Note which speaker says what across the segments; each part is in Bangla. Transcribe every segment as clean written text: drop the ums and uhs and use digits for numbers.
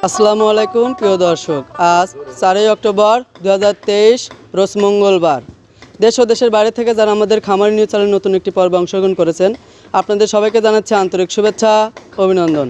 Speaker 1: আসসালামু আলাইকুম প্রিয় দর্শক, আজ 4 অক্টোবর 2023 রোজ মঙ্গলবার। দেশ ও দেশের বাইরে থেকে যারা আমাদের খামারি নিউজ চ্যানেল নতুন একটি পর্বে অংশগ্রহণ করেছেন, আপনাদের সবাইকে জানাচ্ছি আন্তরিক শুভেচ্ছা, অভিনন্দন।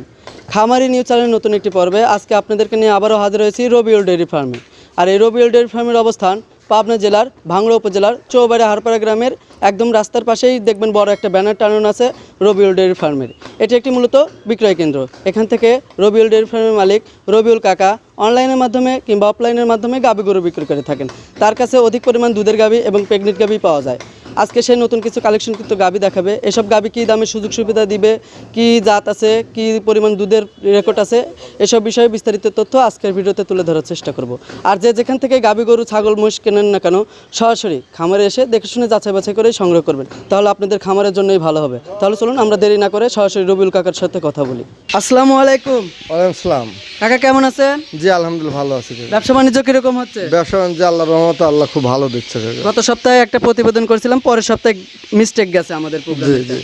Speaker 1: খামারি নিউজ চ্যানেল নতুন একটি পর্বে আজকে আপনাদেরকে নিয়ে আবারও হাজির হয়েছি রবিউল ডেইরি ফার্মে। আর এই রবিউল ডেইরি ফার্মের অবস্থান পাবনা জেলার ভাঙড়া উপজেলার চৌবাড়ি হারপাড়া গ্রামের একদম রাস্তার পাশেই দেখবেন বড় একটা ব্যানার টানানো আছে রবিউল ডেইরি ফার্মের। এটি একটি মূলত বিক্রয় কেন্দ্র। এখান থেকে রবিউল ডেইরি ফার্মের মালিক রবিউল কাকা অনলাইনের মাধ্যমে কিংবা অফলাইনের মাধ্যমে গাভী গরু বিক্রি করে থাকেন। তার কাছে অধিক পরিমাণ দুধের গাভী এবং প্রেগনেন্ট গাভী পাওয়া যায়। আজকে সে নতুন কিছু কালেকশন কিন্তু গাভী দেখাবে। এসব গাভী কী দামে সুযোগ সুবিধা দিবে, কি জাত আছে, কি পরিমাণ দুধের রেকর্ড আছে, এসব বিষয়ে বিস্তারিত তথ্য আজকের ভিডিওতে তুলে ধরার চেষ্টা করব। আর যে যেখান থেকে গাভী গরু ছাগল মহিষ কেনেন না কেন, সরাসরি খামারে এসে দেখে শুনে যাচাই বাছাই করে সংগ্রহ করবেন, তাহলে আপনাদের খামারের জন্যই ভালো হবে। তাহলে চলুন আমরা দেরি না করে সরাসরি রবিউল কাকার সাথে কথা বলি। আসসালামু আলাইকুম।
Speaker 2: ওয়ালাইকুম আসসালাম।
Speaker 1: কাকা কেমন আছেন?
Speaker 2: জি আলহামদুলিল্লাহ ভালো আছি।
Speaker 1: ব্যবসা বাণিজ্য কিরকম হচ্ছে?
Speaker 2: ব্যবসা বাণিজ্য আল্লাহর রহমতে আল্লাহ খুব ভালো দিচ্ছে।
Speaker 1: গত সপ্তাহে একটা প্রতিবেদন করেছিলাম, পরের সপ্তাহে মিস্টেক গেছে আমাদের প্রোগ্রামে।
Speaker 2: জি জি।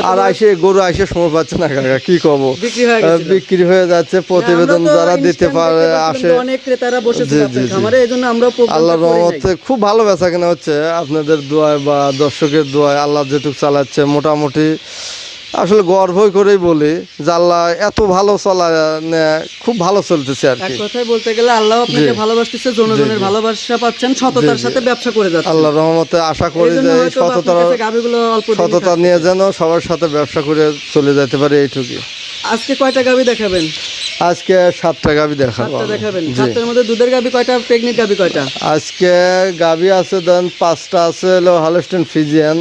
Speaker 2: আর গরু সময় পাচ্ছে না কাকা, কি কব, বিক্রি হয়ে যাচ্ছে। প্রতিবেদন যারা দিতে পারে আসে,
Speaker 1: অনেক ক্রেতারা বসেছিল আপনাদের খামারে, এজন্য আমরা
Speaker 2: আল্লাহর রহমতে খুব ভালো বেচা কেনা হচ্ছে। আপনাদের দোয়ায় বা দর্শকের দোয়ায় আল্লাহ যেটুকু চালাচ্ছে মোটামুটি আসলে গর্বই করেই বলি যে আল্লাহ এত ভালো চলা খুব ভালো চলতেছে আর কি।
Speaker 1: এক কথায় বলতে গেলে আল্লাহ আপনাকে ভালোবাসতেছে, জনগণের ভালোবাসা পাচ্ছেন, সততার সাথে ব্যবসা করে যাচ্ছেন।
Speaker 2: আল্লাহর রহমতে আশা করি যে সততা নিয়ে যেন সবার সাথে ব্যবসা করে চলে যেতে পারে, এইটুকুই।
Speaker 1: আজকে কয়টা গাভী দেখাবেন?
Speaker 2: আজকে 7টা গাভী দেখাবেন।
Speaker 1: 7টার মধ্যে দুধের গাভী কয়টা, প্রেগনেন্ট গাভী কয়টা?
Speaker 2: আজকে গাভী আছে দেন 5টা আছে হলো হলস্টেইন ফ্রিজিয়ান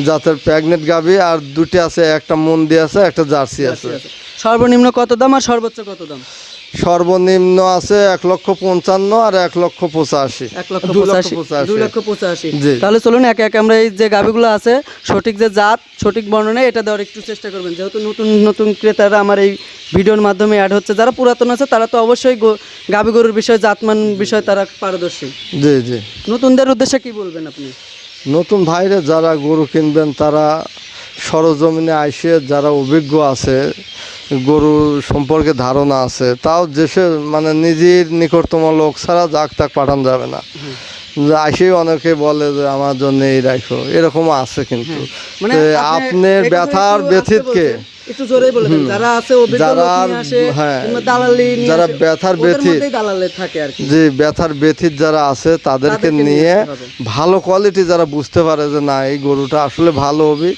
Speaker 2: জাতের প্রেগনেন্ট গাভী, আর 2টি আছে, একটা মন্দি আছে, একটা জার্সি আছে।
Speaker 1: সর্বনিম্ন কত দাম আর সর্বোচ্চ কত দাম?
Speaker 2: সর্বনিম্ন আছে 1,55,000 আর 1,85,000।
Speaker 1: 2,85,000। তাহলে চলুন একে একে আমরা এই যে গাভীগুলো আছে সঠিক যে জাত, সঠিক বর্ণনা এটা দেওয়ার একটু চেষ্টা করবেন, যেহেতু নতুন নতুন ক্রেতারা আমার এই ভিডিওর মাধ্যমে অ্যাড হচ্ছে। যারা পুরাতন আছে তারা তো অবশ্যই গাভী গরুর বিষয়ে, জাতমান বিষয়ে তারা পারদর্শী।
Speaker 2: জি জি।
Speaker 1: নতুনদের উদ্দেশ্যে কি বলবেন আপনি?
Speaker 2: নতুন ভাইরা যারা গরু কিনবেন তারা সরজমিনে আইসে, যারা অভিজ্ঞ আছে, গরু সম্পর্কে ধারণা আছে, তাও দেশে মানে নিজের নিকটতম লোক ছাড়া যাক তাক পাঠানো যাবে না। আইসেই অনেকে বলে যে আমার জন্য এই রাখো, এরকম আছে। কিন্তু আপনার ব্যথার ব্যথিতকে
Speaker 1: একটু জোরে বলে দেন, যারা আছে
Speaker 2: যারা ব্যথার ব্যথিত
Speaker 1: থাকে আর কি,
Speaker 2: যে ব্যথার ব্যথিত যারা আছে তাদেরকে নিয়ে ভালো কোয়ালিটি যারা বুঝতে পারে যে না এই গরুটা আসলে ভালো হবে,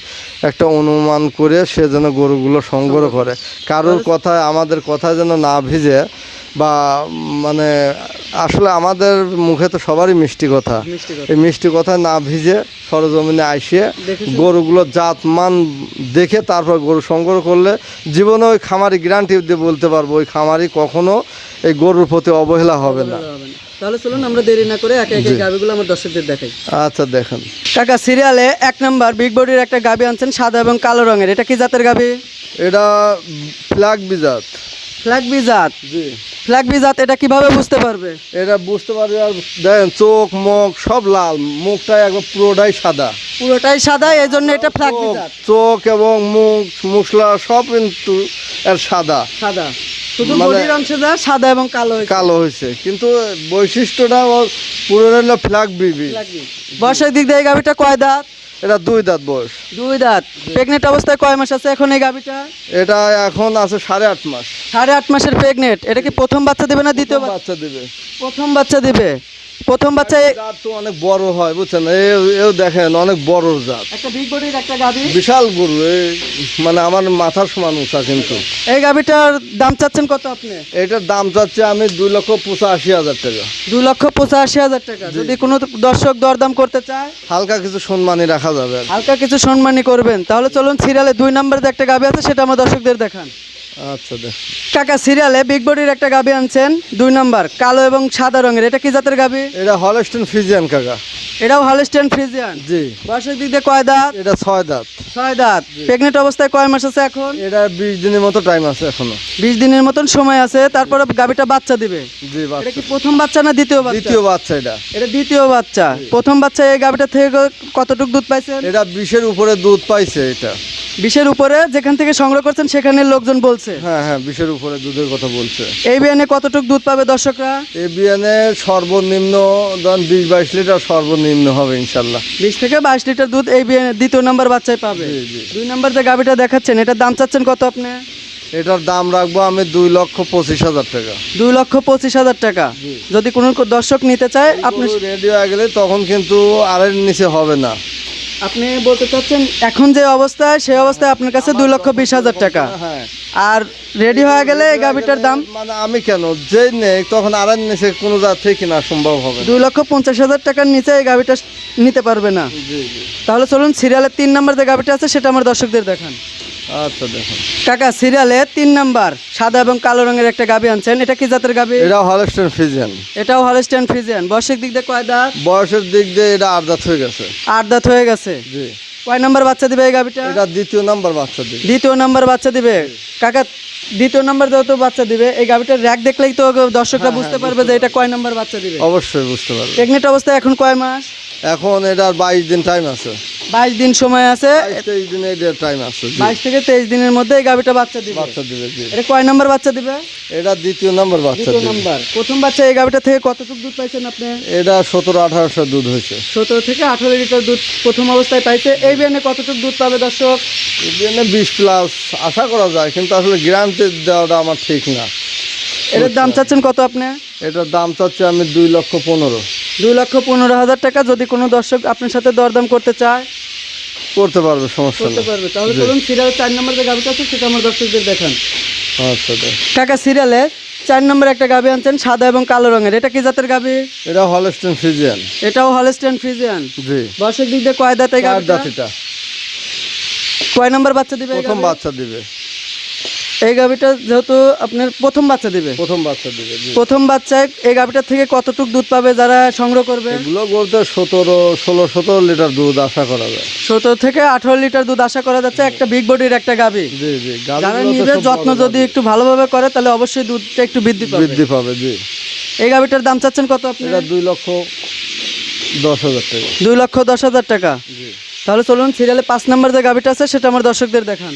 Speaker 2: একটা অনুমান করে সে যেন গরুগুলো সংগ্রহ করে। কারোর কথায় আমাদের কথায় যেন না ভিজে, বা মানে আসলে আমাদের মুখে তো সবারই মিষ্টি কথা, এই মিষ্টি কথায় না ভিজে সরজমিনে আইসে গরুগুলো জাত মান দেখে তারপর গরু সংগ্রহ করলে জীবনে ওই খামারি গ্যারান্টি দিয়ে বলতে পারবো ওই খামারি কখনো এই গরুর প্রতি অবহেলা হবে না।
Speaker 1: তাহলে চলুন আমরা দেরি না করে একে একে গাভীগুলো আমার দর্শকদের দেখাই।
Speaker 2: আচ্ছা দেখেন
Speaker 1: কাকা, সিরিয়ালে 1 নাম্বার বিগ বডির একটা গাভী আনছেন সাদা এবং কালো রঙের, এটা কি জাতের গাভী?
Speaker 2: এটা ফ্ল্যাগবি জাত।
Speaker 1: ফ্ল্যাগবি জাত?
Speaker 2: জি।
Speaker 1: ফ্ল্যাগবি জাত এটা কিভাবে বুঝতে পারবে?
Speaker 2: এটা বুঝতে পারবে, আর দেখেন চোখ মুখ সব লাল, মুখটা একদম পুরোটাই সাদা।
Speaker 1: পুরোটাই সাদা, এই জন্য এটা ফ্ল্যাগবি জাত।
Speaker 2: চোখ এবং মুখ মুসলা সব কিন্তু এর সাদা সাদা,
Speaker 1: শুধু বডির অংশে যা সাদা এবং কালো
Speaker 2: হয়েছে, কিন্তু বৈশিষ্ট্যটা পুরো হলো ফ্ল্যাগবি।
Speaker 1: বয়সের দিক দিয়ে এই গাভীটা কয় দাঁত?
Speaker 2: এটা 2 দাঁত বয়স।
Speaker 1: 2 দাঁত। প্রেগনেন্ট অবস্থায় কয় মাস আছে এখন এই গাভীটা?
Speaker 2: এটা এখন আছে 8.5 মাস।
Speaker 1: 8.5 মাসের প্রেগনেন্ট। এটা কি প্রথম বাচ্চা দেবে না দ্বিতীয়
Speaker 2: বাচ্চা দেবে?
Speaker 1: প্রথম বাচ্চা দিবে। প্রথম বাচ্চা
Speaker 2: জাত তো অনেক বড় হয় বুঝছেন, এও দেখেন অনেক বড় জাত,
Speaker 1: একটা বিগ বডির একটা গাভী,
Speaker 2: বিশাল গরু, মানে আমার মাথার সমান উঁচা। কিন্তু
Speaker 1: এই গাভীটার দাম চাচ্ছেন কত আপনি?
Speaker 2: এটার দাম চাচ্ছে আমি 2,85,000 টাকা।
Speaker 1: 2,85,000 টাকা। যদি কোনো দর্শক দরদাম করতে চায়
Speaker 2: হালকা কিছু সম্মানী রাখা যাবে।
Speaker 1: হালকা কিছু সম্মানী করবেন। তাহলে চলুন সিরিয়ালে 2 নম্বরে যে একটা গাভী আছে সেটা আমার দর্শকদের দেখান।
Speaker 2: আচ্ছা দেখ
Speaker 1: কাকা, সিরিয়ালে বিগ বডির একটা গাভী আনছেন 2 নাম্বার, কালো এবং সাদা রঙের, এটা কি জাতের গাভী?
Speaker 2: এটা হলস্টেইন ফ্রিজিয়ান কাকা।
Speaker 1: এটাও হলস্টেইন ফ্রিজিয়ান?
Speaker 2: জি।
Speaker 1: বয়সের দিক দিয়ে কয় দাঁত?
Speaker 2: এটা 6 দাঁত।
Speaker 1: 6 দাঁত। প্রেগনেন্ট অবস্থায় কয় মাস আছে এখন?
Speaker 2: এটা 20 দিনের মতো টাইম আছে এখনো।
Speaker 1: 20 দিনের মতন সময় আছে, তারপরে গাভীটা বাচ্চা দিবে।
Speaker 2: জি।
Speaker 1: এটা কি প্রথম বাচ্চা না দ্বিতীয় বাচ্চা?
Speaker 2: দ্বিতীয় বাচ্চা।
Speaker 1: এটা দ্বিতীয় বাচ্চা। প্রথম বাচ্চা এই গাভীটা থেকে কতটুকু দুধ পাইছেন?
Speaker 2: এটা 20-এর উপরে দুধ পাইছে। এটা
Speaker 1: 20-এর উপরে যেখান থেকে সংগ্রহ করছেন সেখানে লোকজন বলছে।
Speaker 2: হ্যাঁ হ্যাঁ, 20-এর উপরে দুধের কথা বলছে।
Speaker 1: এই বিয়ানে কতটুকু দুধ পাবে দর্শকরা?
Speaker 2: এই বিয়ানে সর্বনিম্ন ধরেন 20-22 লিটার সর্বনিম্ন হবে ইনশাল্লাহ।
Speaker 1: 20 থেকে 22 লিটার দুধ এই বিয়ানে দ্বিতীয় নাম্বার বাচ্চায় পাবে।
Speaker 2: জি জি।
Speaker 1: 2 নাম্বার যে গাভিটা দেখাচ্ছেন এটার দাম চাচ্ছেন কত আপনি?
Speaker 2: এটার দাম রাখবো আমি 2,25,000 টাকা।
Speaker 1: 2,25,000 টাকা। যদি কোনো দর্শক নিতে চায় আপনি
Speaker 2: রেডি হয়ে গেলে তখন কিন্তু আরের নিচে হবে না।
Speaker 1: আপনি বলতে চাচ্ছেন এখন যে অবস্থায় সেই অবস্থায় আপনার কাছে 2,20,000 টাকা।
Speaker 2: হ্যাঁ,
Speaker 1: আর রেডি হয়ে গেলে এই গাভিটার দাম
Speaker 2: মানে আমি কেন যে নেই তখন আরের নিচে কোনো জাত থেকে কেনা সম্ভব হবে না।
Speaker 1: 2,50,000 টাকার নিচে এই গাভিটা নিতে পারবে না।
Speaker 2: জি জি।
Speaker 1: তাহলে চলুন সিরিয়ালের 3 নাম্বার যে গাভিটা আছে সেটা আমার দর্শকদের দেখান।
Speaker 2: আচ্ছা দেখুন
Speaker 1: কাকা, সিরিয়ালে 3 নাম্বার সাদা এবং কালো রঙের একটা গাভি আনছেন, এটা কি জাতের গাভি?
Speaker 2: এটা হলস্টেইন ফ্রিজিয়ান।
Speaker 1: এটাও হলস্টাইন ফ্রিজিয়ান। বয়সের দিক দিয়ে কয় দাঁত?
Speaker 2: বয়সের দিক দিয়ে এটা 8 দাঁত হয়ে গেছে।
Speaker 1: 8 দাঁত হয়ে গেছে।
Speaker 2: জি।
Speaker 1: কয় নাম্বার বাচ্চা দিবে এই গাভিটা?
Speaker 2: এটা দ্বিতীয় নাম্বার বাচ্চা দিবে।
Speaker 1: দ্বিতীয় নাম্বার বাচ্চা দিবে। কাকা, দ্বিতীয় নাম্বার যেহেতু বাচ্চা দিবে এই গাভিটার র্যাক দেখলেই তো দর্শকরা বুঝতে পারবে যে এটা কয় নাম্বার বাচ্চা দিবে।
Speaker 2: অবশ্যই বুঝতে পারবে।
Speaker 1: প্রেগনেন্ট অবস্থায় এখন কয় মাস?
Speaker 2: এখন এটার 22 দিন টাইম আছে।
Speaker 1: 22 দিন সময় আছে।
Speaker 2: 23 দিন এটার টাইম আছে। জি।
Speaker 1: 22 থেকে 23 দিনের মধ্যে এই গাভিটা বাচ্চা দিবে।
Speaker 2: বাচ্চা দিবে। জি।
Speaker 1: এটা কয় নাম্বার বাচ্চা দিবে?
Speaker 2: এটা দ্বিতীয় নাম্বার বাচ্চা
Speaker 1: দ্বিতীয়
Speaker 2: দিবে।
Speaker 1: নাম্বার। প্রথম বাচ্চা এই গাভিটা থেকে কতটুকু দুধ পাইছেন আপনি?
Speaker 2: এটা 17-18 দুধ হয়েছে।
Speaker 1: 17 থেকে 18 লিটার দুধ প্রথম অবস্থায় পাইছে। এই বিয়ানে কতটুকু দুধ পাবে দর্শক?
Speaker 2: এই জন্য 20+ আশা করা যায়, কিন্তু আসলে গ্যারান্টি দেওয়াটা আমার ঠিক না।
Speaker 1: এটার দাম চাচ্ছেন কত আপনি?
Speaker 2: এটার দাম চাচ্ছি আমি 2,15,000।
Speaker 1: 2,15,000 টাকা। যদি কোনো দর্শক আপনার সাথে দরদাম করতে চায়
Speaker 2: করতে পারবে, সমস্যা
Speaker 1: করতে
Speaker 2: নেই।
Speaker 1: পারবে। তাহলে চলুন সিরিয়াল 4 নম্বর যে গাভিটা আছে সেটা আমার দর্শকদের দেখান।
Speaker 2: আচ্ছা দেখ।
Speaker 1: কাকা, সিরিয়ালে 4 নম্বর একটা গাভি আনছেন সাদা এবং কালো রঙের, এটা কি জাতের গাভি?
Speaker 2: এটা হলস্টেইন ফ্রিজিয়ান।
Speaker 1: এটাও হলস্টাইন ফ্রিজিয়ান।
Speaker 2: জি।
Speaker 1: বয়সের দিক দিয়ে কয় দাঁত এই
Speaker 2: 4
Speaker 1: গাভিটা?
Speaker 2: দাঁত এটা।
Speaker 1: কয় নাম্বার বাচ্চা দিবে এই
Speaker 2: প্রথম
Speaker 1: গাভি?
Speaker 2: বাচ্চা দিবে।
Speaker 1: এই গাভিটা যেহেতু আপনার প্রথম বাচ্চা দিবে,
Speaker 2: প্রথম বাচ্চা দিবে। জি।
Speaker 1: প্রথম বাচ্চায় এই গাভিটার থেকে কতটুকু দুধ পাবে যারা সংগ্রহ করবে?
Speaker 2: এগুলো বলতে 16 লিটার দুধ আশা করা যায়।
Speaker 1: 17 থেকে 18 লিটার দুধ আশা করা যাচ্ছে। একটা বিগ বডির একটা গাভি।
Speaker 2: জি জি।
Speaker 1: যারা
Speaker 2: গাভীগুলো তো
Speaker 1: নিবে
Speaker 2: সব
Speaker 1: যত্ন
Speaker 2: বড়
Speaker 1: যদি
Speaker 2: গাভী।
Speaker 1: একটু ভালোভাবে করে তাহলে অবশ্যই দুধটা একটু বৃদ্ধি পাবে।
Speaker 2: বৃদ্ধি পাবে। জি।
Speaker 1: এই গাভিটার দাম চাচ্ছেন কত আপনি?
Speaker 2: এটা 2,10,000 টাকা।
Speaker 1: 2,10,000 টাকা।
Speaker 2: জি।
Speaker 1: তাহলে চলুন সিরিয়ালে 5 নম্বর যে গাভিটা আছে সেটা আমার দর্শকদের দেখান।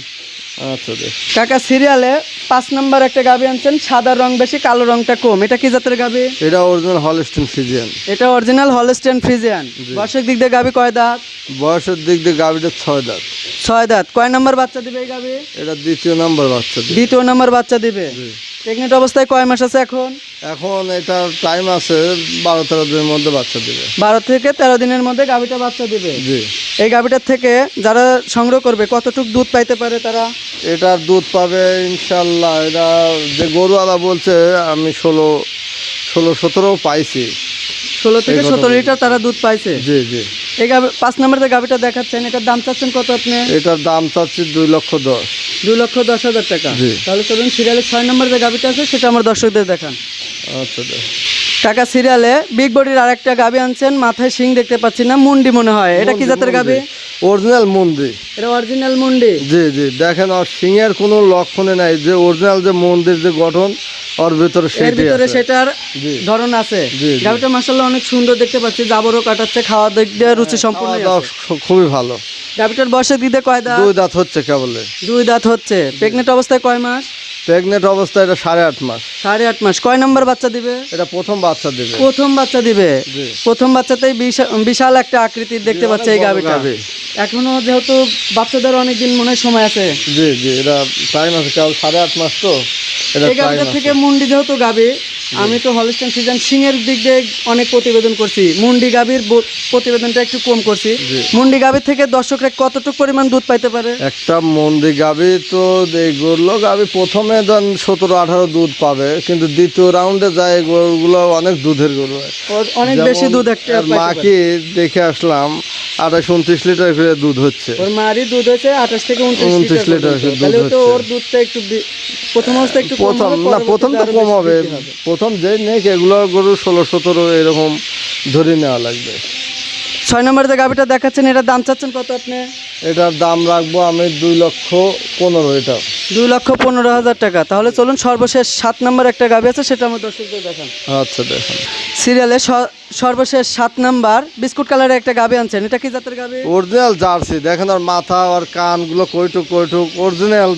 Speaker 2: আচ্ছা দেখ।
Speaker 1: কাকা, সিরিয়ালে 5 নম্বর একটা গাভি আনছেন, সাদা রং বেশি কালো রংটা কম, এটা কি জাতের গাভি?
Speaker 2: এটা অরিজিনাল হলস্টেইন ফ্রিজিয়ান।
Speaker 1: এটা অরিজিনাল হলস্টাইন ফ্রিজিয়ান। বয়সের দিক দিয়ে গাভি কয় দাঁত?
Speaker 2: বয়সের দিক দিয়ে গাভীটা 6 দাঁত।
Speaker 1: 6 দাঁত। কয় নাম্বার বাচ্চা দিবে এই গাভি?
Speaker 2: এটা দ্বিতীয় নাম্বার বাচ্চা দিবে।
Speaker 1: দ্বিতীয় নাম্বার বাচ্চা দিবে। প্রেগনেন্ট অবস্থায় কয় মাস আছে এখন?
Speaker 2: এখন এটার টাইম আছে 12-13 দিনের মধ্যে বাচ্চা দিবে।
Speaker 1: 12 থেকে 13 দিনের মধ্যে গাভিটা বাচ্চা দিবে।
Speaker 2: জি।
Speaker 1: এই গাভিটার থেকে যারা সংগ্রহ করবে কতটুকু দুধ পাইতে পারে তারা?
Speaker 2: এটার দুধ পাবে ইনশাল্লাহ। এটা যে গরুওয়ালা বলছে আমি 16-17 পাইছি।
Speaker 1: 16 থেকে 17 লিটার তারা দুধ পাইছে।
Speaker 2: জি জি।
Speaker 1: এই 5 নম্বর যে গাভিটা দেখাচ্ছেন এটার দাম চাচ্ছেন কত আপনি?
Speaker 2: এটার দাম চাচ্ছি 2,10,000।
Speaker 1: 2,10,000 টাকা।
Speaker 2: জি।
Speaker 1: তাহলে চলুন সিরিয়ালের 6 নম্বর যে গাভিটা আছে সেটা আমার দর্শকদের দেখান।
Speaker 2: আচ্ছা দেখ।
Speaker 1: কাকা, সিরিয়ালে বিগ বডির আরেকটা গাভি আনছেন, মাথায় শিং দেখতে পাচ্ছি না, মুন্ডি মনে হয়, এটা কি জাতের গাভি?
Speaker 2: অরিজিনাল মন্দির।
Speaker 1: এটা অরিজিনাল মুন্ডি।
Speaker 2: জি জি। দেখেন আর সিংয়ের কোনো লক্ষণে নাই, যে অরিজিনাল যে মন্দির যে গঠন ওর ভিতরে
Speaker 1: এর
Speaker 2: সেটাই
Speaker 1: ভিতরে
Speaker 2: আছে।
Speaker 1: সেটার
Speaker 2: জি।
Speaker 1: ধরন আছে।
Speaker 2: জি, জি।
Speaker 1: গাভিটা মাশাআল্লাহ অনেক সুন্দর দেখতে পাচ্ছি, জাবরও কাটাচ্ছে, খাওয়া দিক দিয়ে রুচি সম্পূর্ণ
Speaker 2: খাওয়া দাওয়া
Speaker 1: আছে।
Speaker 2: খুবই ভালো।
Speaker 1: গাভিটার বয়সের দিক দিয়ে কয় দাঁত?
Speaker 2: 2 দাঁত হচ্ছে কেবলে।
Speaker 1: 2 দাঁত হচ্ছে। প্রেগনেন্ট অবস্থায় কয় মাস?
Speaker 2: প্রেগনেন্ট অবস্থায় এটা 8.5 মাস।
Speaker 1: 8.5 মাস। কয় নাম্বার বাচ্চা দিবে?
Speaker 2: এটা প্রথম বাচ্চা দিবে।
Speaker 1: প্রথম বাচ্চা দিবে।
Speaker 2: জি।
Speaker 1: প্রথম বাচ্চাতেই বিশাল একটা আকৃতির দেখতে পাচ্ছে এই
Speaker 2: অনেক বড়
Speaker 1: গাভিটা।
Speaker 2: গাভী।
Speaker 1: এখনো যেহেতু বাচ্চাদের অনেকদিন মনে হয় সময় আছে।
Speaker 2: জি জি। এটা টাইম আছে কেবল 8.5 মাস তো। এটা
Speaker 1: এই
Speaker 2: টাইম
Speaker 1: গাভিটা
Speaker 2: আছে।
Speaker 1: থেকে মুন্ডি যেহেতু গাভি, আমি তো হলস্টাইন ফ্রিজিয়ান সিংয়ের দিক দিয়ে অনেক প্রতিবেদন করছি, মুন্ডি গাভির প্রতিবেদনটা একটু কম করছি।
Speaker 2: জি।
Speaker 1: মুন্ডি গাভি থেকে দর্শকরা কতটুকু পরিমাণ দুধ পাইতে পারে?
Speaker 2: একটা মন্দির গাভী তো এই গরুগুলো গাভী প্রথমে ধরেন 17-18 দুধ পাবে, কিন্তু দ্বিতীয় রাউন্ডে যায় গরুগুলো অনেক দুধের গরু হয়।
Speaker 1: অনেক বেশি দুধ একটা
Speaker 2: আর মাকে দেখে আসলাম 28-29 লিটার করে দুধ হচ্ছে।
Speaker 1: ওর মারই দুধ হচ্ছে 28 থেকে 29
Speaker 2: 29 লিটার
Speaker 1: পর্যন্ত।
Speaker 2: দুধ
Speaker 1: তাহলে তো
Speaker 2: হচ্ছে।
Speaker 1: ওর দুধটা একটু প্রথম অবস্থায় একটু কম
Speaker 2: প্রথম
Speaker 1: হবে,
Speaker 2: না, প্রথম তো
Speaker 1: পরবর্তীতে
Speaker 2: কম
Speaker 1: আরো
Speaker 2: হবে।
Speaker 1: বেশি বৃদ্ধি হবে।
Speaker 2: প্রথম যে নেই এগুলো গরু 16-17 এরকম ধরে নেওয়া লাগবে।
Speaker 1: 6 নম্বর যে গাভিটা দেখাচ্ছেন এটার দাম চাচ্ছেন কত আপনি?
Speaker 2: এটার দাম রাখবো আমি 2,15,000 এটা।
Speaker 1: 2,15,000 টাকা। তাহলে চলুন সর্বশেষ 7 নম্বর একটা গাভী আছে সেটা আমার দর্শকদের দেখান।
Speaker 2: আচ্ছা দেখেন,
Speaker 1: সিরিয়ালে সর্বশেষ 7 নাম্বার বিস্কুট কালারের একটা গাভী আনছেন, এটা কি জাতের গাভী?
Speaker 2: Original jersey. দেখেন আর মাথা আর কানগুলো কইটুক অরিজিনাল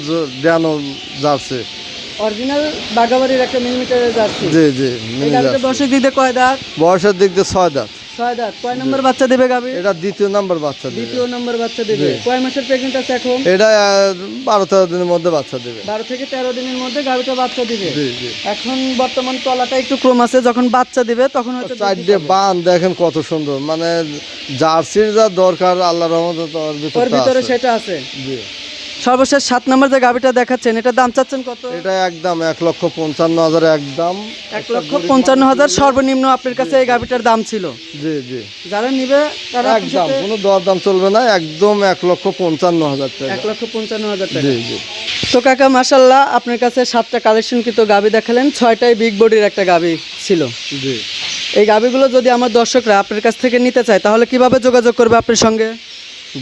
Speaker 2: জার্সি।
Speaker 1: অরিজিনাল বাগাবাড়ির একটা মিলিমিটারের জার্সি।
Speaker 2: জি জি,
Speaker 1: এই গাভীটা বয়সের দিক দিয়ে কয় দাঁত?
Speaker 2: বয়সের দিক দিয়ে 6 দাঁত।
Speaker 1: 6 দাঁত। কয় নম্বর বাচ্চা দেবে গাভী?
Speaker 2: এটা দ্বিতীয় নাম্বার বাচ্চা দেবে।
Speaker 1: দ্বিতীয় নম্বর বাচ্চা দেবে। কয় মাসের প্রেগন্যান্ট আছে এখন?
Speaker 2: এটা 12-13 দিনের মধ্যে বাচ্চা দেবে।
Speaker 1: 12 থেকে 13 দিনের মধ্যে গাভীটা বাচ্চা দিবে।
Speaker 2: জি জি।
Speaker 1: এখন বর্তমান তলাটা একটু ক্রম আছে, যখন বাচ্চা দিবে তখন হয়তো
Speaker 2: চারটে বান দেখেন কত সুন্দর, মানে জার্সির যা দরকার আল্লাহর রহমতে তো
Speaker 1: ওর ভিতরে
Speaker 2: আছে।
Speaker 1: সেটা আছে।
Speaker 2: জি।
Speaker 1: সর্বশেষ 7 নম্বর যে গাভীটা দেখাচ্ছেন, এটা দাম চাচ্ছেন কত?
Speaker 2: এটা একদম 1,55,000 একদম।
Speaker 1: 1,55,000 সর্বনিম্ন আপনার কাছে এই গাভীটার দাম ছিল।
Speaker 2: জি জি।
Speaker 1: যারা নিবে তারা
Speaker 2: একদম কোনো দরদাম চলবে না, একদম 1,55,000 টাকা।
Speaker 1: 1,55,000 টাকা।
Speaker 2: জি জি।
Speaker 1: তো কাকা মাশাল্লাহ, আপনার কাছে 7টা কালেকশনকৃত গাভী দেখালেন, 6টাই বিগ বডির একটা গাভী ছিল।
Speaker 2: জি।
Speaker 1: এই গাভীগুলো যদি আমার দর্শকরা আপনার কাছ থেকে নিতে চায় তাহলে কিভাবে যোগাযোগ করবে আপনার সঙ্গে?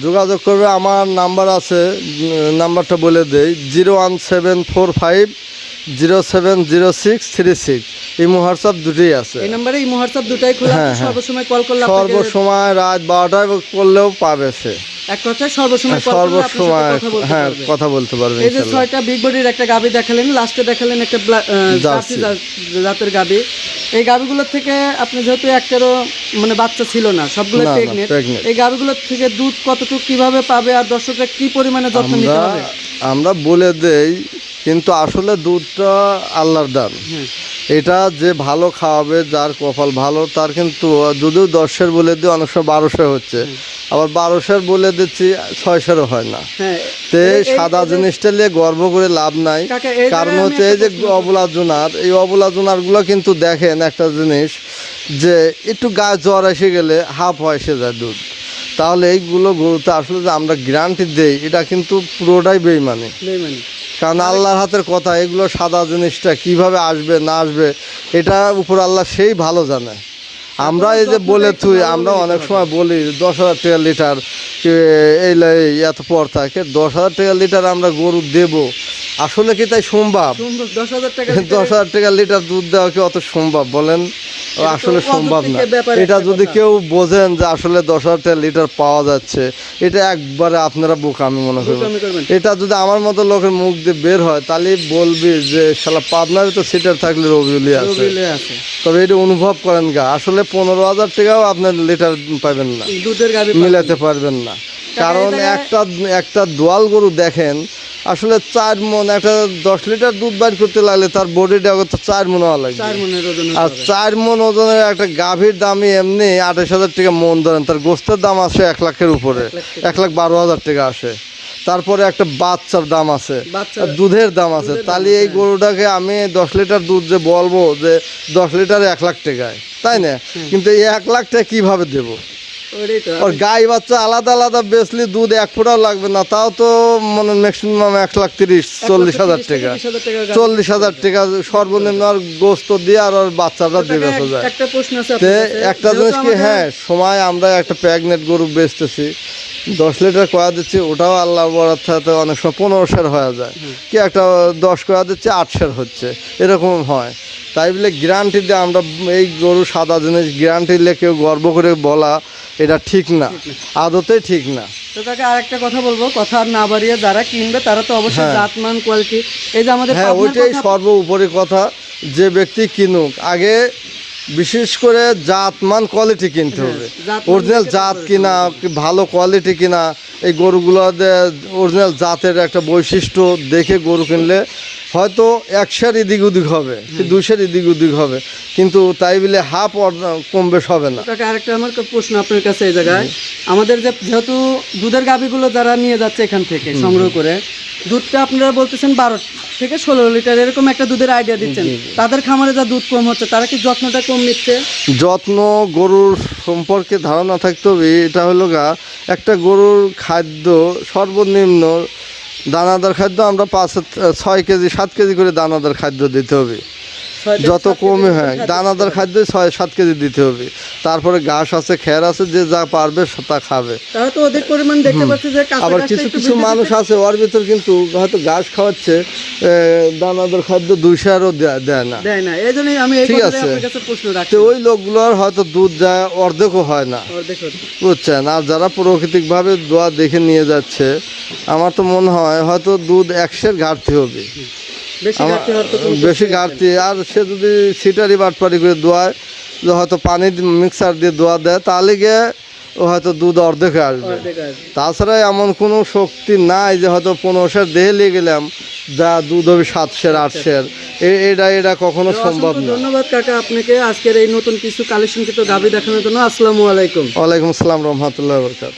Speaker 2: যোগাযোগ করবে, আমার নাম্বার আছে, নাম্বারটা বলে দেই, 01745070636। এই হোয়াটসঅ্যাপ দুটোই আছে।
Speaker 1: এই নম্বরে এই হোয়াটসঅ্যাপ দুটাই খোলা,
Speaker 2: হ্যাঁ, হ্যাঁ।
Speaker 1: সর্বসময় কল করলে আপনাকে
Speaker 2: সর্বসময় রাত 12টায় করলেও পাবে সে।
Speaker 1: এক কথায় সর্বসময় কল করলে আপনার সাথে
Speaker 2: সর্বসময়
Speaker 1: কথা বলতে
Speaker 2: হ্যাঁ
Speaker 1: পারবে।
Speaker 2: কথা বলতে পারবে
Speaker 1: এই যে
Speaker 2: ইনশাআল্লাহ।
Speaker 1: 6টা বিগ বডির একটা গাভী দেখালেন, লাস্টে দেখালেন একটা জার্সি জাতের গাভী। এই গাভীগুলোর থেকে আপনি যেহেতু একটারও মানে বাচ্চা ছিল না, সবগুলো
Speaker 2: না,
Speaker 1: প্রেগনেন্ট,
Speaker 2: pregnant।
Speaker 1: এই গাভীগুলোর থেকে দুধ কতটুকু কিভাবে পাবে আর দর্শকরা কি পরিমাণে যত্ন নিতে হবে?
Speaker 2: আমরা বলে দেই, কিন্তু আসলে দুধটা আল্লাহর দান।
Speaker 1: হ্যাঁ।
Speaker 2: এটা যে ভালো খাওয়াবে, যার কপাল ভালো, তার কিন্তু যদিও 10-এর বলে দিই, অনেক সময় 1200 হচ্ছে, আবার 1200 বলে দিচ্ছি 600-ও হয় না।
Speaker 1: হ্যাঁ।
Speaker 2: তে সাদা জিনিসটা নিয়ে গর্ব করে লাভ নাই।
Speaker 1: কাকা, এই
Speaker 2: কারণ
Speaker 1: জায়গায়
Speaker 2: হচ্ছে
Speaker 1: আমি
Speaker 2: এই যে
Speaker 1: একটা প্রশ্ন করব।
Speaker 2: অবলা জোনার, এই অবলা জোনারগুলো কিন্তু দেখেন একটা জিনিস, যে একটু গায়ে জ্বর এসে গেলে হাফ এসে যায় দুধ। তাহলে এইগুলো গরুতে আসলে যে আমরা গ্যারান্টি দেই, এটা কিন্তু পুরোটাই বেইমানি।
Speaker 1: বেইমানি।
Speaker 2: কারণ আল্লাহর হাতের কথা, এগুলো সাদা জিনিসটা কিভাবে আসবে না আসবে এটা উপর আল্লাহ সেই ভালো জানে। আমরা এই যে বলে তুই, আমরা অনেক সময় বলি 10,000 টাকা লিটার, এই এত পর থাকে 10,000 টাকা লিটার আমরা গরু দেব, আসলে কি তাই সম্ভব?
Speaker 1: 10,000 টাকা
Speaker 2: 10,000 টাকা লিটার দুধ দেওয়া কি অত সম্ভব বলেন? আসলে সম্ভব না।
Speaker 1: অযৌক্তিকের ব্যাপার
Speaker 2: এটা
Speaker 1: একটা
Speaker 2: যদি
Speaker 1: কথা।
Speaker 2: কেউ বোঝেন যে আসলে 10,000 টাকা লিটার পাওয়া যাচ্ছে, এটা একবারে আপনারা বোকামি মনে করবেন।
Speaker 1: বোকামি করবেন।
Speaker 2: এটা যদি আমার মতো লোকের মুখ দিয়ে বের হয়, তাহলে বলবি যে শালা পাবনারে তো সিটার থাকলে রবিউলি আছে।
Speaker 1: রবিউলি আছে।
Speaker 2: তবে এটা অনুভব করেন গা, আসলে 15,000 টাকাও আপনার লিটার পাবেন না,
Speaker 1: দুধের গাভী
Speaker 2: মিলাতে পারবেন না। কারণ একটা দোয়াল গরু দেখেন, আসলে 4 মণ, একটা 10 লিটার দুধ বাইর করতে লাগলে তার বডিটা 4 মণ হওয়া লাগবে।
Speaker 1: 4 মনের ওজন
Speaker 2: আর 4 মণ ওজনের একটা গাভীর দামই এমনি 28,000 টাকা মন ধরেন, তার গোস্তের দাম আসে 1 লাখের উপরে, 1,12,000 টাকা আসে। তারপরে একটা বাচ্চার দাম আছে, আর দুধের দাম আছে। তাহলে এই গরুটাকে আমি 10 লিটার দুধ যে বলবো যে 10 লিটারে 1 লাখ টাকায়, তাই না? কিন্তু এই 1 লাখ টাকা কীভাবে দেবো? ওর গাই বাচ্চা আলাদা আলাদা বেচলে দুধ 1 ফোঁটাও লাগবে না, তাও তো মানে ম্যাক্সিমাম 1,30,40,000 টাকা, 40,000 টাকা সর্বনিম্ন। আর গোস্ত দিয়ে আর ওর বাচ্চাটা দিয়ে বেচা যায়।
Speaker 1: একটা প্রশ্ন আছে
Speaker 2: তে একটা জিনিস কি, হ্যাঁ সময় আমরা একটা প্রেগনেন্ট গরু বেচতেছি, 10 লিটার কয়া দিচ্ছি, ওটাও আল্লাহ বরাত থাকে অনেক সময় 15 হয়ে যায়, কি একটা 10 কয়া দিচ্ছি 8 হচ্ছে, এরকম হয়। তাই বলে গ্যারান্টি দিয়ে আমরা এই গরু সাদা জিনিস গ্যারান্টি দিলে কেউ গর্ব করে বলা এটা ঠিক না, আদতেই ঠিক না।
Speaker 1: তো কাকা আরেকটা কথা বলবো, কথা আর না বাড়িয়ে যারা কিনবে তারা তো অবশ্যই
Speaker 2: হ্যাঁ।
Speaker 1: জাতমান কোয়ালিটি, এই যে আমাদের
Speaker 2: হ্যাঁ
Speaker 1: পাবনার
Speaker 2: ওইটাই
Speaker 1: কথা-
Speaker 2: সর্বোপরি কথা, যে ব্যক্তি কিনুক আগে বিশেষ করে জাতমান কোয়ালিটি কিনতে হবে।
Speaker 1: জাতমান
Speaker 2: অরিজিনাল
Speaker 1: দেখে
Speaker 2: জাত
Speaker 1: তারপরে
Speaker 2: কিনা, ভালো কোয়ালিটি কিনা, এই গরুগুলো অরিজিনাল জাতের একটা বৈশিষ্ট্য দেখে গরু কিনলে হয়তো 100 এদিক ওদিক হবে, কি 200 এদিক ওদিক হবে, কিন্তু তাই বলে হাফ কম বেশ হবে না।
Speaker 1: কাকা আরেকটা আমার প্রশ্ন আপনার কাছে এই জায়গায়, আমাদের যেহেতু দুধের গাভীগুলো যারা নিয়ে যাচ্ছে এখান থেকে সংগ্রহ করে, দুধটা আপনারা বলতেছেন 12 থেকে 16 লিটার এরকম একটা দুধের আইডিয়া দিচ্ছেন, তাদের খামারে যা দুধ কম হচ্ছে তারা কি যত্নটা কম নিচ্ছে?
Speaker 2: যত্ন গরুর সম্পর্কে ধারণা থাকতে হবে। এটা হলো একটা গরুর খাদ্য সর্বনিম্ন দানাদার খাদ্য আমরা 6 কেজি 7 কেজি করে দানাদার খাদ্য দিতে হবে।
Speaker 1: থেকে
Speaker 2: যত
Speaker 1: 7
Speaker 2: কমই
Speaker 1: কেজি
Speaker 2: হয়
Speaker 1: খাদ্য
Speaker 2: দানাদার খাদ্য 6-7 কেজি দিতে হবে। তারপরে ঘাস আছে, খ্যার আছে, যে যা পারবে তা খাবে।
Speaker 1: তাহলে তো অধিক পরিমাণ দেখতে পাচ্ছি যে কাঁচা
Speaker 2: আবার
Speaker 1: ঘাসটা
Speaker 2: কিছু
Speaker 1: একটু
Speaker 2: কিছু
Speaker 1: বৃদ্ধি
Speaker 2: মানুষ
Speaker 1: পেতে-
Speaker 2: আছে ওর ভিতর কিন্তু হয়তো ঘাস খাওয়াচ্ছে, দানাদার খাদ্য 200 দেয় না।
Speaker 1: দেয় না, এই জন্যই আমি এই
Speaker 2: ঠিক
Speaker 1: কথাটাই
Speaker 2: আছে।
Speaker 1: আপনার কাছে প্রশ্ন রাখছি।
Speaker 2: তো ওই লোকগুলোর হয়তো দুধ যায় অর্ধেকও হয় না,
Speaker 1: অর্ধেক হচ্ছে।
Speaker 2: বুঝছেন। আর যারা প্রাকৃতিকভাবে দোয়া দেখে নিয়ে যাচ্ছে, আমার তো মনে হয় হয়তো দুধ 100-এর ঘাটতি হবে।
Speaker 1: বেশি ঘাটতি হওয়ার তো কোনো
Speaker 2: বেশি ঘাটতি। আর সে যদি সিটারি বাটপারি করে দোয়ায়, যে হয়তো পানি মিক্সার দিয়ে দোয়া দেয়, তাহলে গিয়ে ও হয়তো দুধ অর্ধেকে আসবে।
Speaker 1: অর্ধেক আসবে।
Speaker 2: তাছাড়া এমন কোনো শক্তি নাই যে হয়তো 1500 দেহে নিয়ে গেলাম যা দুধ হবে 700-800। এটা কখনো সম্ভব
Speaker 1: অসংখ্য
Speaker 2: না।
Speaker 1: ধন্যবাদ কাকা আপনাকে আজকের এই নতুন কিছু কালেকশন কিন্তু গাভী দেখানোর জন্য। আসসালামু আলাইকুম।
Speaker 2: ওয়ালাইকুম আসসালাম রহমতুল্লাহ বরকাত।